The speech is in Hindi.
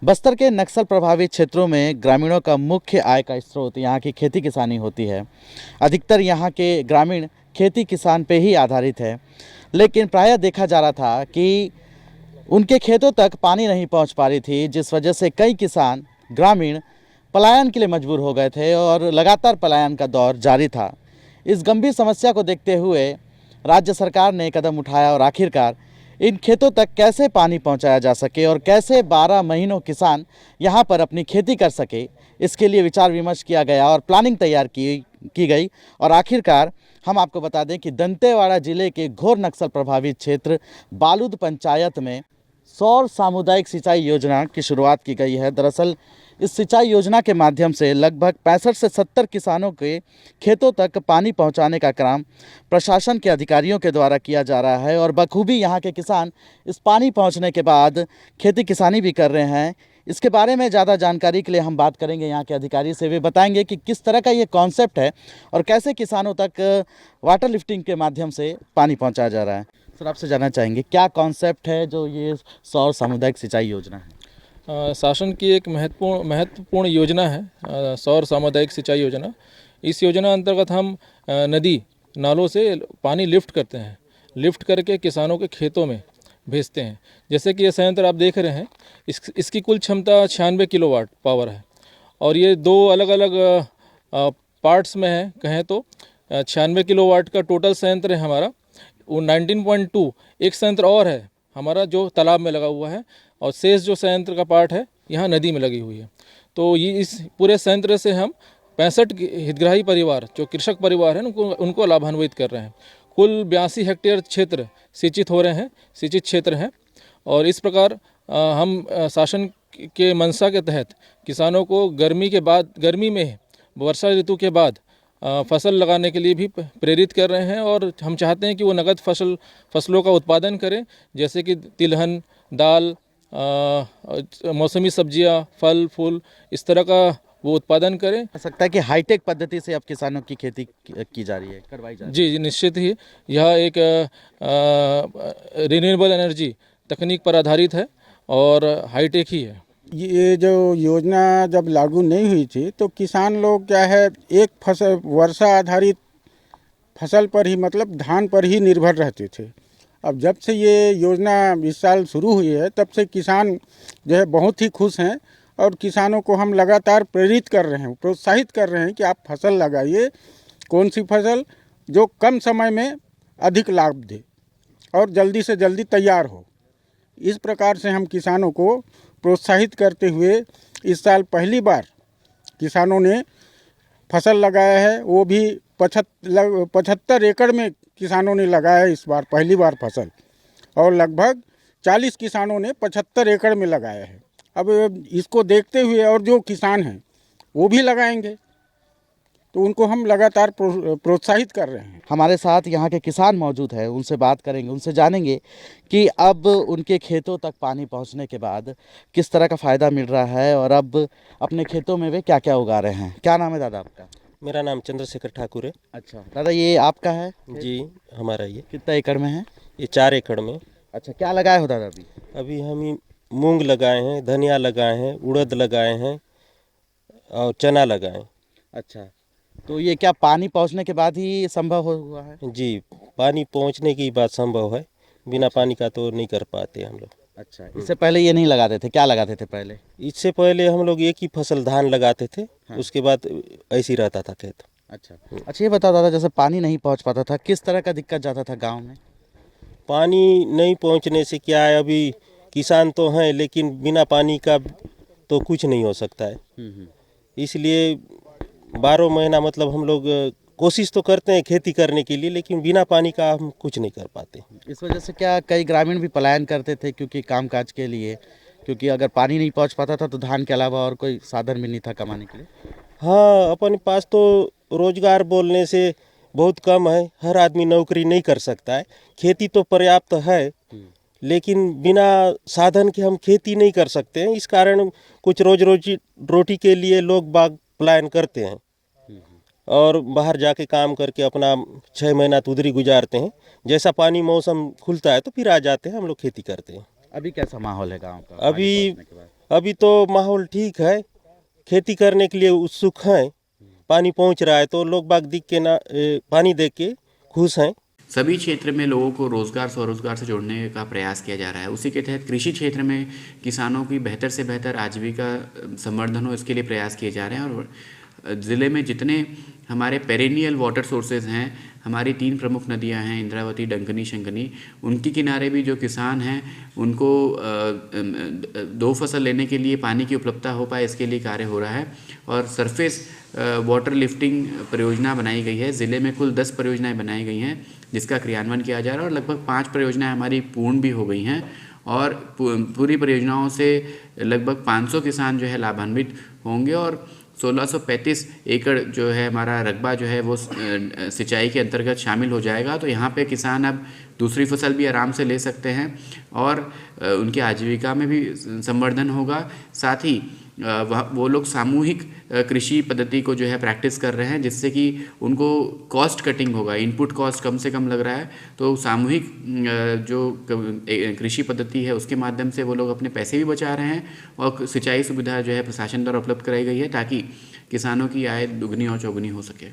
बस्तर के नक्सल प्रभावित क्षेत्रों में ग्रामीणों का मुख्य आय का स्रोत यहाँ की खेती किसानी होती है। अधिकतर यहाँ के ग्रामीण खेती किसान पे ही आधारित है, लेकिन प्रायः देखा जा रहा था कि उनके खेतों तक पानी नहीं पहुँच पा रही थी, जिस वजह से कई किसान ग्रामीण पलायन के लिए मजबूर हो गए थे और लगातार पलायन का दौर जारी था। इस गंभीर समस्या को देखते हुए राज्य सरकार ने कदम उठाया और आखिरकार इन खेतों तक कैसे पानी पहुंचाया जा सके और कैसे 12 महीनों किसान यहां पर अपनी खेती कर सके, इसके लिए विचार विमर्श किया गया और प्लानिंग तैयार की गई। और आखिरकार हम आपको बता दें कि दंतेवाड़ा जिले के घोर नक्सल प्रभावित क्षेत्र बालूद पंचायत में सौर सामुदायिक सिंचाई योजना की शुरुआत की गई है। दरअसल इस सिंचाई योजना के माध्यम से लगभग 65 से 70 किसानों के खेतों तक पानी पहुंचाने का काम प्रशासन के अधिकारियों के द्वारा किया जा रहा है और बखूबी यहां के किसान इस पानी पहुंचने के बाद खेती किसानी भी कर रहे हैं। इसके बारे में ज़्यादा जानकारी के लिए हम बात करेंगे यहाँ के अधिकारी से। वे बताएंगे कि किस तरह का ये कॉन्सेप्ट है और कैसे किसानों तक वाटर लिफ्टिंग के माध्यम से पानी पहुँचाया जा रहा है। सर, आपसे जानना चाहेंगे क्या कॉन्सेप्ट है जो ये सौर सामुदायिक सिंचाई योजना है? शासन की एक महत्वपूर्ण योजना है सौर सामुदायिक सिंचाई योजना। इस योजना अंतर्गत हम नदी नालों से पानी लिफ्ट करते हैं, लिफ्ट करके किसानों के खेतों में भेजते हैं। जैसे कि ये संयंत्र आप देख रहे हैं, इसकी कुल क्षमता 96 किलोवाट पावर है और ये दो अलग अलग पार्ट्स में है। कहें तो 96 किलोवाट का टोटल संयंत्र है हमारा। वो 19.2 एक संयंत्र और है हमारा जो तालाब में लगा हुआ है और शेष जो संयंत्र का पार्ट है यहाँ नदी में लगी हुई है। तो ये इस पूरे संयंत्र से हम 65 हितग्राही परिवार जो कृषक परिवार हैं उनको लाभान्वित कर रहे हैं। कुल 82 हेक्टेयर क्षेत्र सिंचित हो रहे हैं, सिंचित क्षेत्र हैं। और इस प्रकार हम शासन के मंशा के तहत किसानों को गर्मी में वर्षा ऋतु के बाद फसल लगाने के लिए भी प्रेरित कर रहे हैं और हम चाहते हैं कि वो नगद फसलों का उत्पादन करें, जैसे कि तिलहन, दाल, मौसमी सब्जियां, फल फूल, इस तरह का वो उत्पादन करें। हो सकता है कि हाईटेक पद्धति से अब किसानों की खेती की जा रही है, करवाई जा रही है। जी, निश्चित ही यह एक रिन्यूएबल एनर्जी तकनीक पर आधारित है और हाईटेक ही है। ये जो योजना जब लागू नहीं हुई थी तो किसान लोग क्या है, एक फसल वर्षा आधारित फसल पर ही, मतलब धान पर ही निर्भर रहते थे। अब जब से ये योजना इस साल शुरू हुई है तब से किसान जो है बहुत ही खुश हैं और किसानों को हम लगातार प्रेरित कर रहे हैं, प्रोत्साहित कर रहे हैं कि आप फसल लगाइए, कौन सी फसल जो कम समय में अधिक लाभ दे और जल्दी से जल्दी तैयार हो। इस प्रकार से हम किसानों को प्रोत्साहित करते हुए इस साल पहली बार किसानों ने फसल लगाया है, वो भी 75 एकड़ में किसानों ने लगाया है इस बार पहली बार फसल, और लगभग 40 किसानों ने 75 एकड़ में लगाया है। अब इसको देखते हुए और जो किसान हैं वो भी लगाएंगे, तो उनको हम लगातार प्रोत्साहित कर रहे हैं। हमारे साथ यहाँ के किसान मौजूद हैं, उनसे बात करेंगे, उनसे जानेंगे कि अब उनके खेतों तक पानी पहुँचने के बाद किस तरह का फ़ायदा मिल रहा है और अब अपने खेतों में वे क्या क्या उगा रहे हैं। क्या नाम है दादा आपका? मेरा नाम चंद्रशेखर ठाकुर है। अच्छा दादा, ये आपका है? जी, हमारा ये कितना एकड़ में है? ये 4 एकड़ में। अच्छा, क्या लगाए हो दादा अभी? अभी हम मूंग लगाए हैं, धनिया लगाए हैं, उड़द लगाए हैं और चना लगाए। अच्छा, तो ये क्या पानी पहुँचने के बाद ही संभव हुआ है? जी, पानी पहुंचने की बात संभव है, बिना पानी का तो नहीं कर पाते हम लोग। अच्छा, इससे पहले ये नहीं लगाते थे? क्या लगाते थे पहले? इससे पहले हम लोग एक ही फसल धान लगाते थे। हाँ। उसके बाद ऐसे ही रहता था खेत। अच्छा, ये बताओ दादा, जैसे पानी नहीं पहुंच पाता था, किस तरह का दिक्कत जाता था गांव में? पानी नहीं पहुंचने से क्या है, अभी किसान तो हैं लेकिन बिना पानी का तो कुछ नहीं हो सकता है। इसलिए 12 महीना मतलब हम लोग कोशिश तो करते हैं खेती करने के लिए, लेकिन बिना पानी का हम कुछ नहीं कर पाते। इस वजह से क्या कई ग्रामीण भी पलायन करते थे क्योंकि कामकाज के लिए, क्योंकि अगर पानी नहीं पहुंच पाता था तो धान के अलावा और कोई साधन भी नहीं था कमाने के लिए? हाँ, अपने पास तो रोजगार बोलने से बहुत कम है, हर आदमी नौकरी नहीं कर सकता है। खेती तो पर्याप्त है लेकिन बिना साधन के हम खेती नहीं कर सकते हैं। इस कारण कुछ रोटी के लिए लोग बाग पलायन करते हैं और बाहर जाके काम करके अपना 6 महीना तो उधर ही गुजारते हैं। जैसा पानी मौसम खुलता है तो फिर आ जाते हैं, हम लोग खेती करते हैं। अभी कैसा माहौल है गांव का? अभी अभी तो माहौल ठीक है, खेती करने के लिए उत्सुक हैं, पानी पहुंच रहा है तो लोग बाग दिख के ना पानी देख के खुश हैं। सभी क्षेत्र में लोगों को रोजगार स्वरोजगार से जोड़ने का प्रयास किया जा रहा है। उसी के तहत कृषि क्षेत्र में किसानों की बेहतर से बेहतर आजीविका संवर्धन हो, इसके लिए प्रयास किए जा रहे हैं। और ज़िले में जितने हमारे पेरेनियल वाटर सोर्सेज हैं, हमारी 3 प्रमुख नदियां हैं, इंद्रावती, डंकनी, शंकनी, उनके किनारे भी जो किसान हैं उनको 2 फसल लेने के लिए पानी की उपलब्धता हो पाए, इसके लिए कार्य हो रहा है। और सरफेस वाटर लिफ्टिंग परियोजना बनाई गई है। ज़िले में कुल 10 परियोजनाएं बनाई गई हैं जिसका क्रियान्वयन किया जा रहा है और लगभग 5 परियोजनाएं हमारी पूर्ण भी हो गई हैं और पूरी परियोजनाओं से लगभग 500 किसान जो है लाभान्वित होंगे और 1635 एकड़ जो है हमारा रकबा जो है वो सिंचाई के अंतर्गत शामिल हो जाएगा। तो यहाँ पे किसान अब दूसरी फसल भी आराम से ले सकते हैं और उनकी आजीविका में भी संवर्धन होगा। साथ ही वो लोग सामूहिक कृषि पद्धति को जो है प्रैक्टिस कर रहे हैं जिससे कि उनको कॉस्ट कटिंग होगा, इनपुट कॉस्ट कम से कम लग रहा है। तो सामूहिक जो कृषि पद्धति है उसके माध्यम से वो लोग अपने पैसे भी बचा रहे हैं और सिंचाई सुविधा जो है प्रशासन द्वारा उपलब्ध कराई गई है ताकि किसानों की आय दुगनी और चौगुनी हो सके।